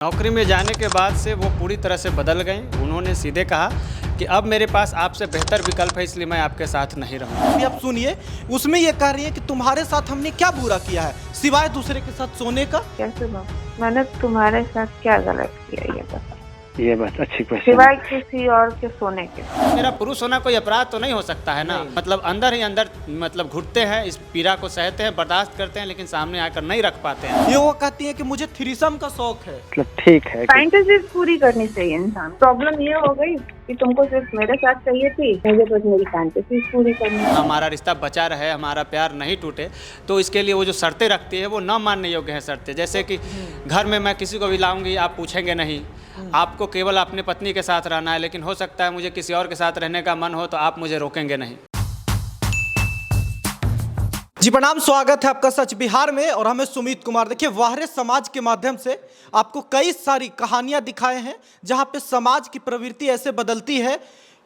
नौकरी में जाने के बाद से वो पूरी तरह से बदल गई। उन्होंने सीधे कहा कि अब मेरे पास आपसे बेहतर विकल्प है, इसलिए मैं आपके साथ नहीं रहूँगा। अभी आप सुनिए, उसमें ये कह रही है कि तुम्हारे साथ हमने क्या बुरा किया है सिवाय दूसरे के साथ सोने का। कैसे मैंने तुम्हारे साथ क्या गलत किया ये बात अच्छी क्वेश्चन। सिवाय किसी और के सोने के। मेरा पुरुष होना कोई अपराध तो नहीं हो सकता है ना। मतलब अंदर ही अंदर मतलब घुटते हैं, इस पीड़ा को सहते हैं, बर्दाश्त करते हैं, लेकिन सामने आकर नहीं रख पाते हैं। ये वो कहती है कि मुझे थ्रीसम का शौक है। मतलब ठीक है कि फैंटेसीज पूरी करनी चाहिए इंसान। प्रॉब्लम ये हो गई कि तुमको सिर्फ मेरे साथ चाहिए थी, मुझे बस मेरी फैंटेसीज पूरी करनी है। हमारा रिश्ता बचा रहे, हमारा प्यार नहीं टूटे, तो इसके लिए वो जो शर्तें रखती है वो न मानने योग्य है शर्तें। जैसे कि घर में मैं किसी को भी लाऊंगी, आप पूछेंगे नहीं, आपको केवल अपनी पत्नी के साथ रहना है, लेकिन हो सकता है मुझे किसी और के साथ रहने का मन हो तो आप मुझे रोकेंगे नहीं। जी प्रणाम, स्वागत है आपका सच बिहार में और हमें सुमित कुमार। देखिए, वाहरे समाज के माध्यम से आपको कई सारी कहानियां दिखाए हैं जहां पे समाज की प्रवृत्ति ऐसे बदलती है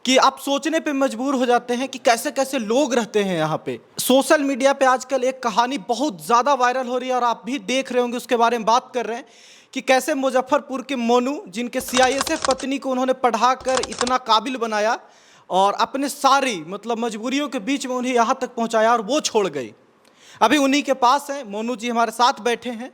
कि आप सोचने पे मजबूर हो जाते हैं कि कैसे कैसे लोग रहते हैं यहाँ पे। सोशल मीडिया पे आजकल एक कहानी बहुत ज़्यादा वायरल हो रही है और आप भी देख रहे होंगे, उसके बारे में बात कर रहे हैं कि कैसे मुजफ्फरपुर के मोनू, जिनके सीआईएसएफ पत्नी को उन्होंने पढ़ाकर इतना काबिल बनाया और अपने सारी मतलब मजबूरियों के बीच में उन्हें यहाँ तक पहुँचाया और वो छोड़ गई। अभी उन्हीं के पास हैं, मोनू जी हमारे साथ बैठे हैं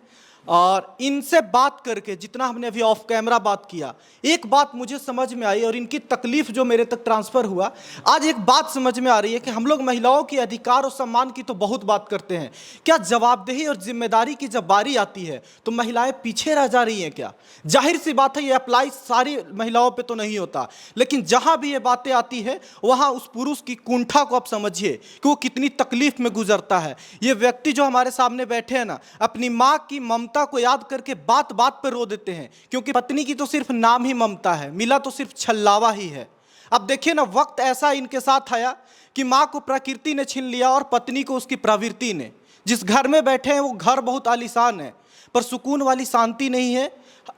और इनसे बात करके जितना हमने अभी ऑफ कैमरा बात किया, एक बात मुझे समझ में आई और इनकी तकलीफ जो मेरे तक ट्रांसफ़र हुआ, आज एक बात समझ में आ रही है कि हम लोग महिलाओं के अधिकार और सम्मान की तो बहुत बात करते हैं, क्या जवाबदेही और जिम्मेदारी की जब बारी आती है तो महिलाएं पीछे रह जा रही हैं क्या? जाहिर सी बात है, ये अप्लाई सारी महिलाओं पर तो नहीं होता, लेकिन जहाँ भी ये बातें आती है वहाँ उस पुरुष की कुंठा को आप समझिए कि वो कितनी तकलीफ में गुजरता है। ये व्यक्ति जो हमारे सामने बैठे हैं ना, अपनी माँ की ममता को याद करके बात बात पर रो देते हैं, क्योंकि पत्नी की तो सिर्फ नाम ही ममता है, मिला तो सिर्फ छल्लावा ही है। अब देखिए ना, वक्त ऐसा इनके साथ आया कि माँ को प्रकृति ने छीन लिया और पत्नी को उसकी प्रवृत्ति ने। जिस घर में बैठे हैं वो घर बहुत आलीशान है, पर सुकून वाली शांति नहीं है,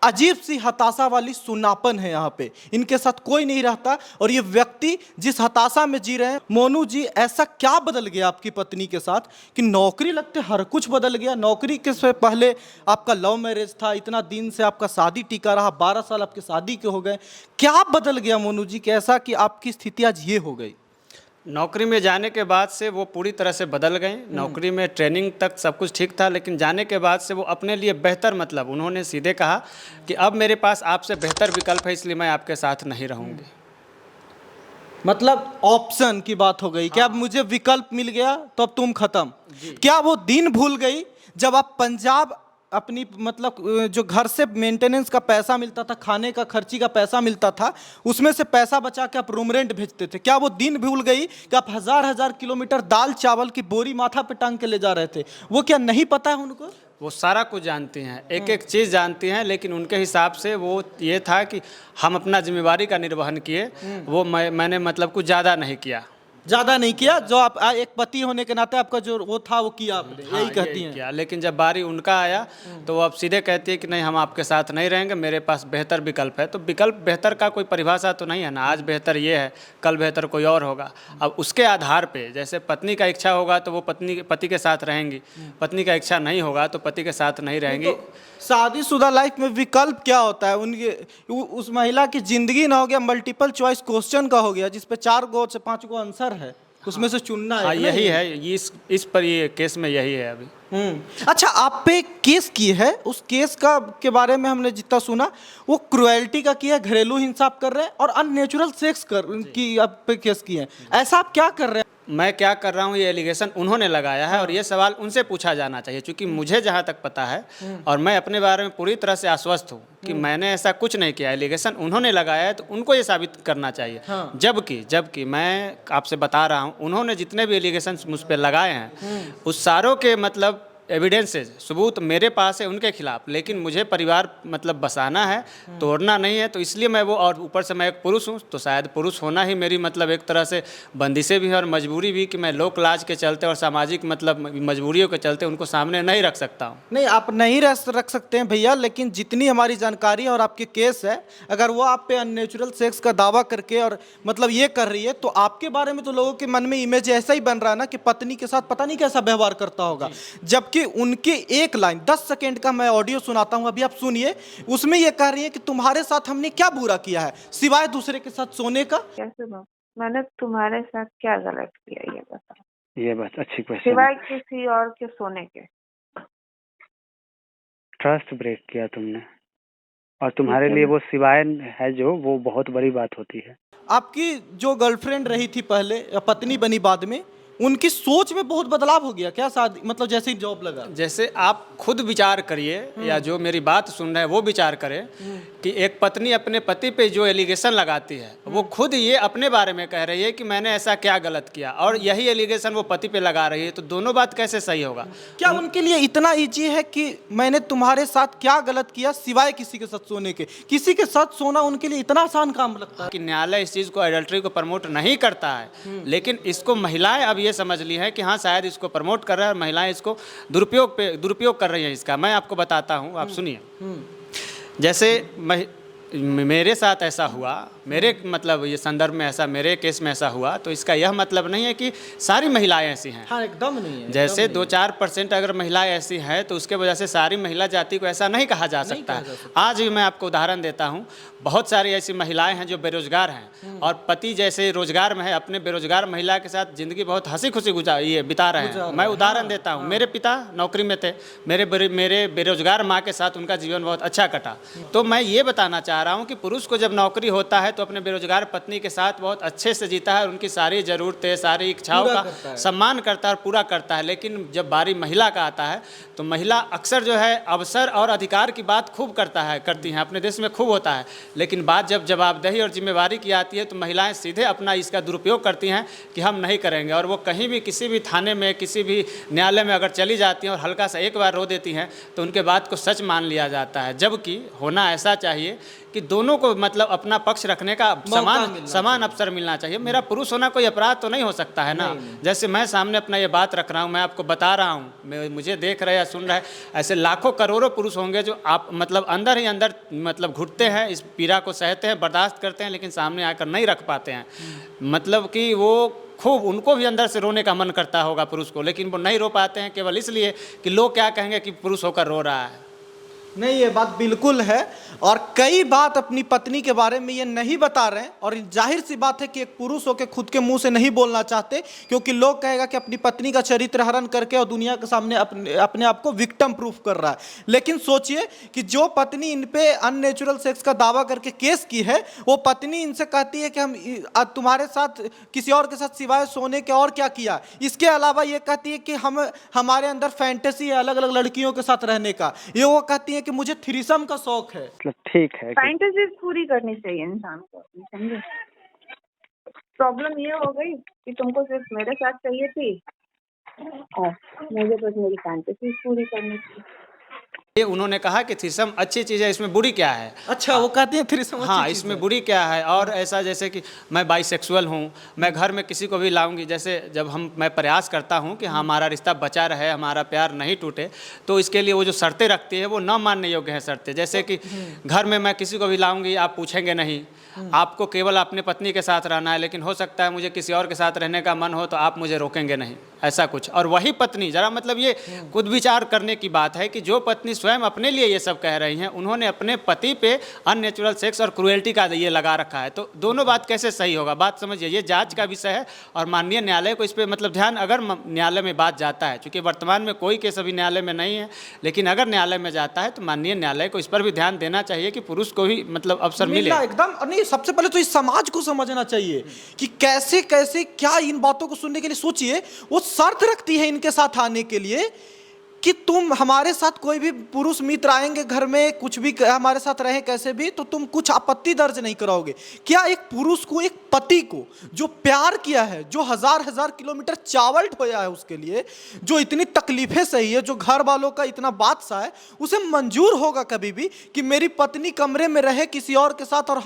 अजीब सी हताशा वाली सुनापन है। यहाँ पे इनके साथ कोई नहीं रहता और ये व्यक्ति जिस हताशा में जी रहे हैं। मोनू जी, ऐसा क्या बदल गया आपकी पत्नी के साथ कि नौकरी लगते हर कुछ बदल गया? नौकरी के से पहले आपका लव मैरिज था, इतना दिन से आपका शादी टिका रहा, 12 साल आपके शादी के हो गए, क्या बदल गया मोनू जी कैसा कि आपकी स्थिति आज ये हो गई? नौकरी में जाने के बाद से वो पूरी तरह से बदल गई। नौकरी में ट्रेनिंग तक सब कुछ ठीक था, लेकिन जाने के बाद से वो अपने लिए बेहतर, मतलब उन्होंने सीधे कहा कि अब मेरे पास आपसे बेहतर विकल्प है, इसलिए मैं आपके साथ नहीं रहूँगी। मतलब ऑप्शन की बात हो गई कि अब मुझे विकल्प मिल गया तो अब तुम खत्म। क्या वो दिन भूल गई जब आप पंजाब अपनी मतलब जो घर से मेंटेनेंस का पैसा मिलता था, खाने का खर्ची का पैसा मिलता था, उसमें से पैसा बचा के आप रूम रेंट भेजते थे? क्या वो दिन भूल गई कि आप हजार किलोमीटर दाल चावल की बोरी माथा पे टांग के ले जा रहे थे? वो क्या नहीं पता है उनको? वो सारा कुछ जानती हैं, एक एक चीज़ जानती हैं, लेकिन उनके हिसाब से वो ये था कि हम अपना जिम्मेवारी का निर्वहन किए, वो मैंने मतलब कुछ ज़्यादा नहीं किया। ज़्यादा नहीं किया, जो आप एक पति होने के नाते आपका जो वो था वो किया आपने। हाँ, यही कहती हैं। किया, लेकिन जब बारी उनका आया तो वो अब सीधे कहती है कि नहीं, हम आपके साथ नहीं रहेंगे, मेरे पास बेहतर विकल्प है। तो विकल्प बेहतर का कोई परिभाषा तो नहीं है ना, आज बेहतर ये है, कल बेहतर कोई और होगा। अब उसके आधार पे जैसे पत्नी का इच्छा होगा तो वो पति के साथ रहेंगी, पत्नी का इच्छा नहीं होगा तो पति के साथ नहीं रहेंगी। तो शादीशुदा लाइफ में विकल्प क्या होता है? उनके उस महिला की जिंदगी ना हो गया मल्टीपल चॉइस क्वेश्चन का हो गया, जिसपे 4 गो से 5 गो आंसर है, उसमें से चुनना है। हाँ, यही है, इस पर ये केस में यही है अभी। अच्छा, आप पे केस की है, उस केस का के बारे में हमने जितना सुना वो क्रुएल्टी का किया, घरेलू हिंसा आप कर रहे हैं और अननेचुरल सेक्स की आप पे केस की है। ऐसा आप क्या कर रहे हैं? मैं क्या कर रहा हूँ, ये एलिगेशन उन्होंने लगाया है और ये सवाल उनसे पूछा जाना चाहिए, क्योंकि मुझे जहाँ तक पता है और मैं अपने बारे में पूरी तरह से आश्वस्त हूँ कि मैंने ऐसा कुछ नहीं किया। एलिगेशन उन्होंने लगाया है तो उनको ये साबित करना चाहिए। जबकि मैं आपसे बता रहा हूँ, उन्होंने जितने भी एलिगेशन मुझ पर लगाए हैं उस सारों के मतलब एविडेंसेज, सबूत मेरे पास है उनके खिलाफ, लेकिन मुझे परिवार मतलब बसाना है, तोड़ना नहीं है। तो इसलिए मैं वो, और ऊपर से मैं एक पुरुष हूँ, तो शायद पुरुष होना ही मेरी मतलब एक तरह से बंदिशें भी है और मजबूरी भी कि मैं लोक लाज के चलते और सामाजिक मतलब मजबूरियों के चलते उनको सामने नहीं रख सकता हूँ। नहीं, आप नहीं रख सकते हैं भैया, लेकिन जितनी हमारी जानकारी और आपके केस है, अगर वो आप पे अननेचुरल सेक्स का दावा करके और मतलब ये कर रही है तो आपके बारे में तो लोगों के मन में इमेज ऐसा ही बन रहा है ना कि पत्नी के साथ पता नहीं कैसा व्यवहार करता होगा। जबकि जबकि उनकी एक लाइन 10 सेकंड का मैं ऑडियो सुनाता हूं, अभी आप सुनिए। उसमें ये कह रही है कि तुम्हारे साथ हमने क्या बुरा किया है सिवाय दूसरे के साथ सोने का। कैसे बात? मैंने तुम्हारे साथ क्या गलत किया ये बताओ, ये बात अच्छी क्वेश्चन है। सिवाय किसी और के सोने के? ट्रस्ट ब्रेक किया तुमने, और तुम्हारे लिए वो सिवाय है जो, वो बहुत बड़ी बात होती है। आपकी जो गर्लफ्रेंड रही थी पहले या पत्नी बनी बाद में, उनकी सोच में बहुत बदलाव हो गया क्या शादी मतलब जैसे ही जॉब लगा? जैसे आप खुद विचार करिए या जो मेरी बात सुन रहे हैं वो विचार करें कि एक पत्नी अपने पति पे जो एलिगेशन लगाती है वो खुद ये अपने बारे में कह रही है कि मैंने ऐसा क्या गलत किया, और यही एलिगेशन वो पति पे लगा रही है, तो दोनों बात कैसे सही होगा? क्या उनके लिए इतना इजी है कि मैंने तुम्हारे साथ क्या गलत किया सिवाय किसी के साथ सोने के? किसी के साथ सोना उनके लिए इतना आसान काम लगता है कि न्यायालय इस चीज़ को एडल्ट्री को प्रमोट नहीं करता है, लेकिन इसको महिलाएं अब ये समझ ली है कि हाँ शायद इसको प्रमोट कर रहा है, महिलाएं इसको दुरुपयोग कर रही हैं इसका। मैं आपको बताता हूँ, आप सुनिए। जैसे मेरे साथ ऐसा हुआ, मेरे मतलब ये संदर्भ में ऐसा, मेरे केस में ऐसा हुआ, तो इसका यह मतलब नहीं है कि सारी महिलाएं ऐसी हैं। हाँ एकदम नहीं है। जैसे 2-4% अगर महिलाएं ऐसी हैं तो उसके वजह से सारी महिला जाति को ऐसा नहीं कहा जा सकता है। आज भी मैं आपको उदाहरण देता हूं, बहुत सारी ऐसी महिलाएं हैं जो बेरोजगार हैं और पति जैसे रोजगार में है, अपने बेरोजगार महिला के साथ जिंदगी बहुत हंसी खुशी बिता रहे हैं। मैं उदाहरण देता हूँ, मेरे पिता नौकरी में थे, मेरे बेरोजगार माँ के साथ उनका जीवन बहुत अच्छा कटा। तो मैं ये बताना चाह रहा हूँ कि पुरुष को जब नौकरी होता है तो अपने बेरोजगार पत्नी के साथ बहुत अच्छे से जीता है, उनकी सारी ज़रूरतें, सारी इच्छाओं का सम्मान करता है और पूरा करता है। लेकिन जब बारी महिला का आता है तो महिला अक्सर जो है अवसर और अधिकार की बात खूब करती हैं, अपने देश में खूब होता है, लेकिन बात जब जवाबदेही और जिम्मेवारी की आती है तो महिलाएं सीधे अपना इसका दुरुपयोग करती हैं कि हम नहीं करेंगे, और वो कहीं भी किसी भी थाने में, किसी भी न्यायालय में अगर चली जाती हैं और हल्का सा एक बार रो देती हैं तो उनके बात को सच मान लिया जाता है। जबकि होना ऐसा चाहिए कि दोनों को मतलब अपना पक्ष रखने का समान अवसर मिलना चाहिए। मेरा पुरुष होना कोई अपराध तो नहीं हो सकता है ना। जैसे मैं सामने अपना ये बात रख रहा हूँ, मैं आपको बता रहा हूँ, मुझे देख रहे या सुन रहे, ऐसे लाखों करोड़ों पुरुष होंगे जो आप मतलब अंदर ही अंदर मतलब घुटते हैं, इस पीड़ा को सहते हैं, बर्दाश्त करते हैं, लेकिन सामने आकर नहीं रख पाते हैं। मतलब कि वो खूब, उनको भी अंदर से रोने का मन करता होगा पुरुष को, लेकिन वो नहीं रो पाते हैं केवल इसलिए कि लोग क्या कहेंगे कि पुरुष होकर रो रहा है। नहीं, ये बात बिल्कुल है, और कई बात अपनी पत्नी के बारे में ये नहीं बता रहे हैं, और जाहिर सी बात है कि एक पुरुष होकर खुद के मुंह से नहीं बोलना चाहते, क्योंकि लोग कहेगा कि अपनी पत्नी का चरित्र हरण करके और दुनिया के सामने अपने आप को विक्टिम प्रूफ कर रहा है। लेकिन सोचिए कि जो पत्नी इन पे अननेचुरल सेक्स का दावा करके केस की है, वो पत्नी इनसे कहती है कि हम तुम्हारे साथ किसी और के साथ सिवाय सोने के और क्या किया। इसके अलावा ये कहती है कि हमारे अंदर फैंटेसी है अलग अलग लड़कियों के साथ रहने का। ये वो कहती है कि मुझे थ्रीसम का शौक है। मतलब ठीक है, फैंटेसीज पूरी करनी चाहिए इंसान को, समझे? प्रॉब्लम ये हो गई कि तुमको सिर्फ मेरे साथ चाहिए थी और मुझे बस मेरी फैंटेसीज पूरी करनी थी। ये उन्होंने कहा कि थ्रीसम अच्छी चीज़ है, इसमें बुरी क्या है? अच्छा, वो कहती है थ्रीसम अच्छी हाँ, चीज़ इसमें है। बुरी क्या है? और ऐसा जैसे कि मैं बाइसेक्सुअल हूँ, मैं घर में किसी को भी लाऊंगी, जैसे जब मैं प्रयास करता हूँ कि हमारा रिश्ता बचा रहे, हमारा प्यार नहीं टूटे, तो इसके लिए वो जो शर्तें रखती है वो न मानने योग्य है शर्तें। जैसे कि घर में मैं किसी को भी लाऊंगी, आप पूछेंगे नहीं, आपको केवल अपने पत्नी के साथ रहना है, लेकिन हो सकता है मुझे किसी और के साथ रहने का मन हो तो आप मुझे रोकेंगे नहीं, ऐसा कुछ। और वही पत्नी, जरा मतलब ये खुद विचार करने की बात है कि जो पत्नी स्वयं अपने लिए ये सब कह रही हैं, उन्होंने अपने पति पे अननेचुरल सेक्स और क्रूएल्टी का ये लगा रखा है, तो दोनों बात कैसे सही होगा? बात समझिए, ये जांच का विषय है और माननीय न्यायालय को इस पर मतलब ध्यान, अगर न्यायालय में बात जाता है, चूँकि वर्तमान में कोई केस अभी न्यायालय में नहीं है, लेकिन अगर न्यायालय में जाता है तो माननीय न्यायालय को इस पर भी ध्यान देना चाहिए कि पुरुष को भी मतलब अवसर मिले। एकदम नहीं, सबसे पहले तो इस समाज को समझना चाहिए कि कैसे कैसे क्या इन बातों को सुनने के लिए। सोचिए, वो शर्त रखती है इनके साथ आने के लिए कि तुम हमारे साथ, कोई भी पुरुष मित्र आएंगे घर में, कुछ भी हमारे साथ रहे कैसे भी, तो तुम कुछ आपत्ति दर्ज नहीं कराओगे। क्या एक पुरुष को, एक पति को जो प्यार किया है, जो हजार किलोमीटर चावल ढोया है उसके लिए, जो इतनी तकलीफें सही है, जो घर वालों का इतना बादशाह है, उसे मंजूर होगा कभी भी कि मेरी पत्नी कमरे में रहे किसी और के साथ और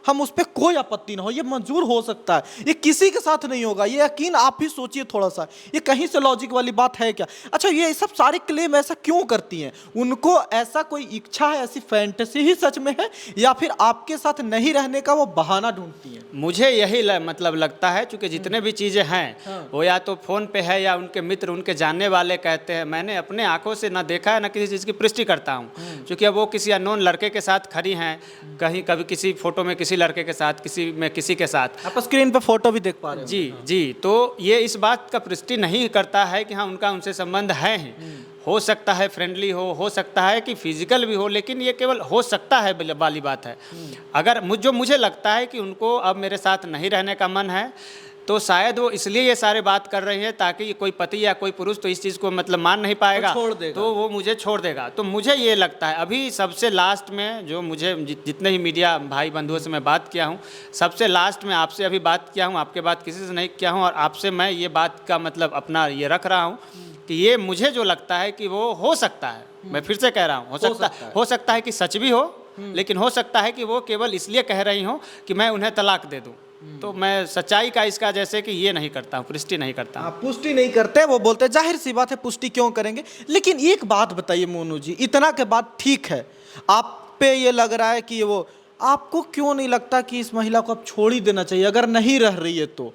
हम उस पर कोई आपत्ति ना हो? ये मंजूर हो सकता है, ये किसी के साथ नहीं होगा। ये यकीन आप ही सोचिए थोड़ा सा, ये कहीं से लॉजिक वाली बात है क्या? अच्छा, ये सब सारे क्लेम ऐसा क्यों करती हैं? उनको ऐसा कोई इच्छा है, ऐसी फैंटेसी ही सच में है, या फिर आपके साथ नहीं रहने का वो बहाना ढूंढती हैं? मुझे यही मतलब लगता है, क्योंकि जितने भी चीज़ें हैं वो या तो फ़ोन पे है या उनके मित्र, उनके जानने वाले कहते हैं। मैंने अपने आंखों से ना देखा है, ना किसी चीज़ की पुष्टि करता हूँ, क्योंकि अब वो किसी अननोन लड़के के साथ खड़ी हैं, कहीं कभी किसी फोटो में किसी लड़के के साथ, किसी में किसी के साथ। आप स्क्रीन पे फोटो भी देख पा रहे हो। जी जी, तो ये इस बात का पुष्टि नहीं करता है कि हाँ उनका उनसे संबंध है ही। हो सकता है फ्रेंडली हो सकता है कि फिजिकल भी हो, लेकिन ये केवल हो सकता है वाली बात है। अगर मुझे लगता है कि उनको अब मेरे साथ नहीं रहने का मन है, तो शायद वो इसलिए ये सारे बात कर रही है, ताकि कोई पति या कोई पुरुष तो इस चीज़ को मतलब मान नहीं पाएगा, छोड़ देगा, तो वो मुझे छोड़ देगा। तो मुझे ये लगता है अभी सबसे लास्ट में जो मुझे जितने ही मीडिया भाई बंधुओं से मैं बात किया हूँ, सबसे लास्ट में आपसे अभी बात किया हूँ, आपके बात किसी से नहीं किया हूँ, और आपसे मैं ये बात का मतलब अपना ये रख रहा हूँ कि ये मुझे जो लगता है कि वो हो सकता है, मैं फिर से कह रहा हूँ, हो सकता है कि सच भी हो, लेकिन हो सकता है कि वो केवल इसलिए कह रही हो कि मैं उन्हें तलाक दे दूँ। तो मैं सच्चाई का इसका जैसे कि ये नहीं करता हूँ, पुष्टि नहीं करता हूँ। पुष्टि नहीं करते, वो बोलते हैं जाहिर सी बात है पुष्टि क्यों करेंगे। लेकिन एक बात बताइए मोनू जी, इतना के बाद ठीक है आप पे ये लग रहा है कि ये वो, आपको क्यों नहीं लगता कि इस महिला को आप छोड़ ही देना चाहिए? अगर नहीं रह रही है तो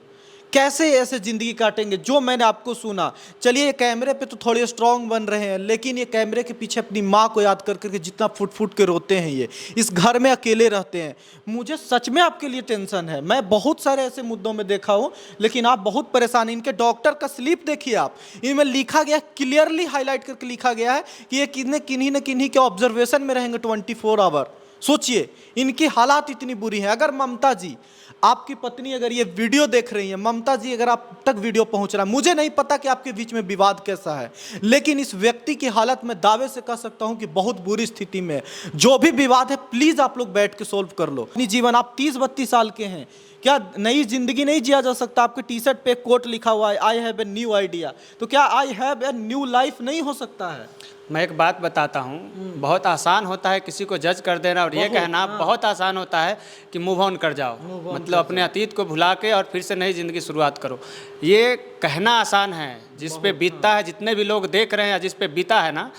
कैसे ऐसे जिंदगी काटेंगे? जो मैंने आपको सुना, चलिए कैमरे पे तो थोड़े स्ट्रांग बन रहे हैं, लेकिन ये कैमरे के पीछे अपनी माँ को याद कर करके जितना फुट फुट के रोते हैं, ये इस घर में अकेले रहते हैं। मुझे सच में आपके लिए टेंशन है। मैं बहुत सारे ऐसे मुद्दों में देखा हूँ, लेकिन आप बहुत परेशान हैं। इनके डॉक्टर का स्लिप देखिए आप, इनमें लिखा गया, क्लियरली हाईलाइट करके लिखा गया है कि ये किन्हीं न किन्हीं के ऑब्जर्वेशन में रहेंगे 24 आवर। सोचिए इनकी हालात इतनी बुरी है। अगर ममता जी, आपकी पत्नी अगर ये वीडियो देख रही है, ममता जी अगर आप तक वीडियो पहुंच रहा है, मुझे नहीं पता कि आपके बीच में विवाद कैसा है, लेकिन इस व्यक्ति की हालत में दावे से कह सकता हूं कि बहुत बुरी स्थिति में है। जो भी विवाद है प्लीज आप लोग बैठ के सोल्व कर लो। अपनी जीवन, आप 30-32 साल के हैं, क्या नई जिंदगी नहीं जिया जा सकता? आपके टी शर्ट पे कोट लिखा हुआ है I have a new idea, तो क्या I have a new life नहीं हो सकता है? मैं एक बात बताता हूँ, बहुत आसान होता है किसी को जज कर देना, और ये कहना बहुत आसान होता है कि मूव ऑन कर जाओ, मतलब अपने अतीत को भुला के और फिर से नई ज़िंदगी शुरुआत करो। ये कहना आसान है, जिस पे बीतता है, जितने भी लोग देख रहे हैं जिस पे बीता है ना,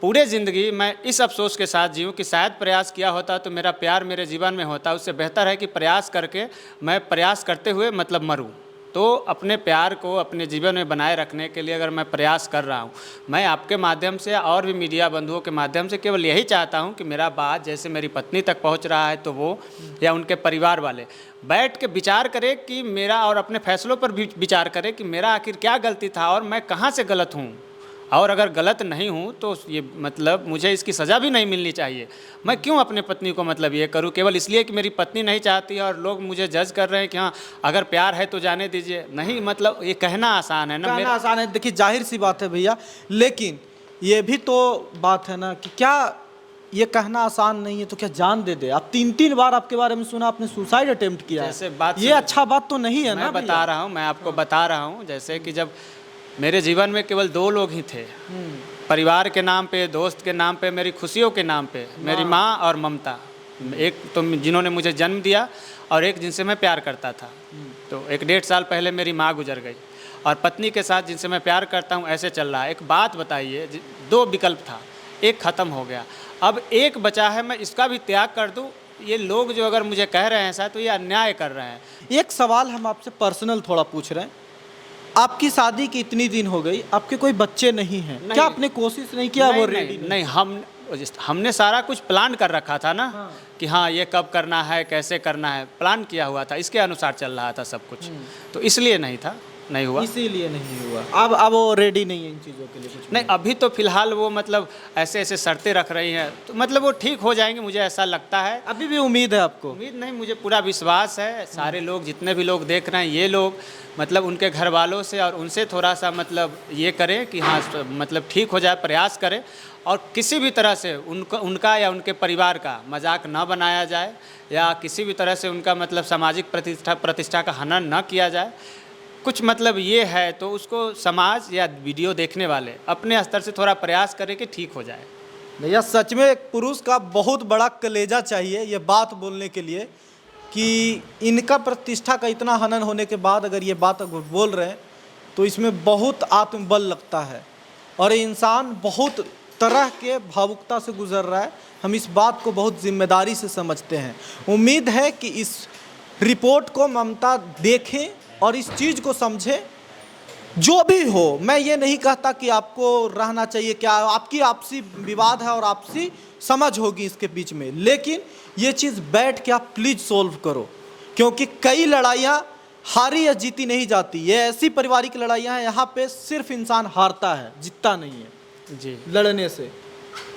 पूरे ज़िंदगी मैं इस अफसोस के साथ जीऊँ कि शायद प्रयास किया होता तो मेरा प्यार मेरे जीवन में होता। उससे बेहतर है कि प्रयास करके मैं प्रयास करते हुए मतलब मरूँ। तो अपने प्यार को अपने जीवन में बनाए रखने के लिए अगर मैं प्रयास कर रहा हूँ, मैं आपके माध्यम से और भी मीडिया बंधुओं के माध्यम से केवल यही चाहता हूँ कि मेरा बात जैसे मेरी पत्नी तक पहुँच रहा है, तो वो या उनके परिवार वाले बैठ के विचार करें कि मेरा, और अपने फैसलों पर भी विचार करें कि मेरा आखिर क्या गलती था और मैं कहाँ से गलत हूँ। और अगर गलत नहीं हूँ तो ये मतलब मुझे इसकी सज़ा भी नहीं मिलनी चाहिए। मैं क्यों अपने पत्नी को मतलब ये करूँ केवल इसलिए कि मेरी पत्नी नहीं चाहती है और लोग मुझे जज कर रहे हैं कि हाँ अगर प्यार है तो जाने दीजिए। नहीं, मतलब ये कहना आसान है ना, कहना आसान है। देखिए जाहिर सी बात है भैया, लेकिन ये भी तो बात है ना कि क्या ये कहना आसान नहीं है तो क्या जान दे दे? आप 3-3 बार आपके बारे में सुना आपने सुसाइड अटेम्प्ट किया है, ये अच्छा बात तो नहीं है ना? मैं बता रहा हूँ, मैं आपको बता रहा हूँ, जैसे कि जब मेरे जीवन में केवल 2 लोग ही थे, परिवार के नाम पे, दोस्त के नाम पे, मेरी खुशियों के नाम पे, मेरी माँ और ममता। एक तो जिन्होंने मुझे जन्म दिया और एक जिनसे मैं प्यार करता था। तो 1-1.5 साल पहले मेरी माँ गुजर गई, और पत्नी के साथ जिनसे मैं प्यार करता हूँ ऐसे चल रहा है। एक बात बताइए, 2 विकल्प था, एक ख़त्म हो गया, अब एक बचा है, मैं इसका भी त्याग कर दूँ? ये लोग जो अगर मुझे कह रहे हैं ऐसा, तो ये अन्याय कर रहे हैं। एक सवाल हम आपसे पर्सनल थोड़ा पूछ रहे हैं, आपकी शादी की इतनी दिन हो गई, आपके कोई बच्चे नहीं हैं, क्या आपने कोशिश नहीं किया? वो रेडी नहीं, हमने सारा कुछ प्लान कर रखा था ना। हाँ। कि हाँ ये कब करना है, कैसे करना है, प्लान किया हुआ था, इसके अनुसार चल रहा था सब कुछ, तो इसलिए नहीं हुआ, इसीलिए नहीं हुआ। अब वो रेडी नहीं है इन चीज़ों के लिए? कुछ नहीं, अभी तो फिलहाल वो मतलब ऐसे शर्तें रख रही हैं, तो मतलब वो ठीक हो जाएंगे, मुझे ऐसा लगता है। अभी भी उम्मीद है आपको? उम्मीद नहीं, मुझे पूरा विश्वास है। सारे लोग, जितने भी लोग देख रहे हैं, ये लोग मतलब उनके घर वालों से और उनसे थोड़ा सा मतलब ये करें कि हाँ मतलब ठीक हो जाए, प्रयास करें, और किसी भी तरह से उनका या उनके परिवार का मजाक न बनाया जाए, या किसी भी तरह से उनका मतलब सामाजिक प्रतिष्ठा का हनन न किया जाए। कुछ मतलब ये है तो उसको समाज या वीडियो देखने वाले अपने स्तर से थोड़ा प्रयास करें कि ठीक हो जाए। भैया सच में एक पुरुष का बहुत बड़ा कलेजा चाहिए ये बात बोलने के लिए कि इनका प्रतिष्ठा का इतना हनन होने के बाद अगर ये बात अगर बोल रहे हैं तो इसमें बहुत आत्मबल लगता है। और ये इंसान बहुत तरह के भावुकता से गुजर रहा है। हम इस बात को बहुत जिम्मेदारी से समझते हैं। उम्मीद है कि इस रिपोर्ट को ममता देखें और इस चीज़ को समझें। जो भी हो, मैं ये नहीं कहता कि आपको रहना चाहिए, क्या आपकी आपसी विवाद है और आपसी समझ होगी इसके बीच में, लेकिन ये चीज़ बैठ के आप प्लीज़ सोल्व करो, क्योंकि कई लड़ाइयाँ हारी या जीती नहीं जाती। ये ऐसी पारिवारिक लड़ाइयाँ हैं, यहाँ पे सिर्फ इंसान हारता है, जीतता नहीं है जी। लड़ने से।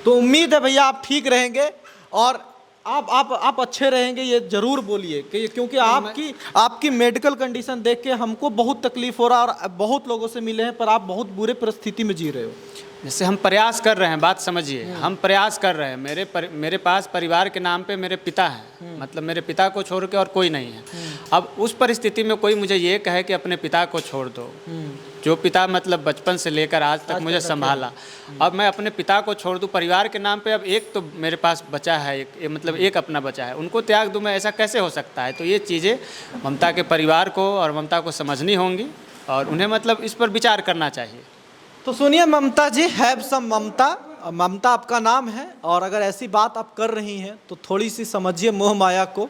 तो उम्मीद है भैया आप ठीक रहेंगे और आप अच्छे रहेंगे, ये जरूर बोलिए कि क्योंकि आपकी मेडिकल कंडीशन देख के हमको बहुत तकलीफ हो रहा है और बहुत लोगों से मिले हैं, पर आप बहुत बुरे परिस्थिति में जी रहे हो। जैसे हम प्रयास कर रहे हैं, बात समझिए, हम प्रयास कर रहे हैं। मेरे पास परिवार के नाम पे मेरे पिता हैं, मतलब मेरे पिता को छोड़ के और कोई नहीं है। अब उस परिस्थिति में कोई मुझे ये कहे कि अपने पिता को छोड़ दो, जो पिता मतलब बचपन से लेकर आज तक मुझे संभाला, अब मैं अपने पिता को छोड़ दूं परिवार के नाम पे। अब एक तो मेरे पास बचा है, मतलब एक अपना बचा है, उनको त्याग दूं मैं, ऐसा कैसे हो सकता है? तो ये चीज़ें ममता के परिवार को और ममता को समझनी होंगी और उन्हें मतलब इस पर विचार करना चाहिए। तो सुनिए ममता जी, हैव सम ममता, ममता आपका नाम है और अगर ऐसी बात आप कर रही हैं तो थोड़ी सी समझिए मोह माया को।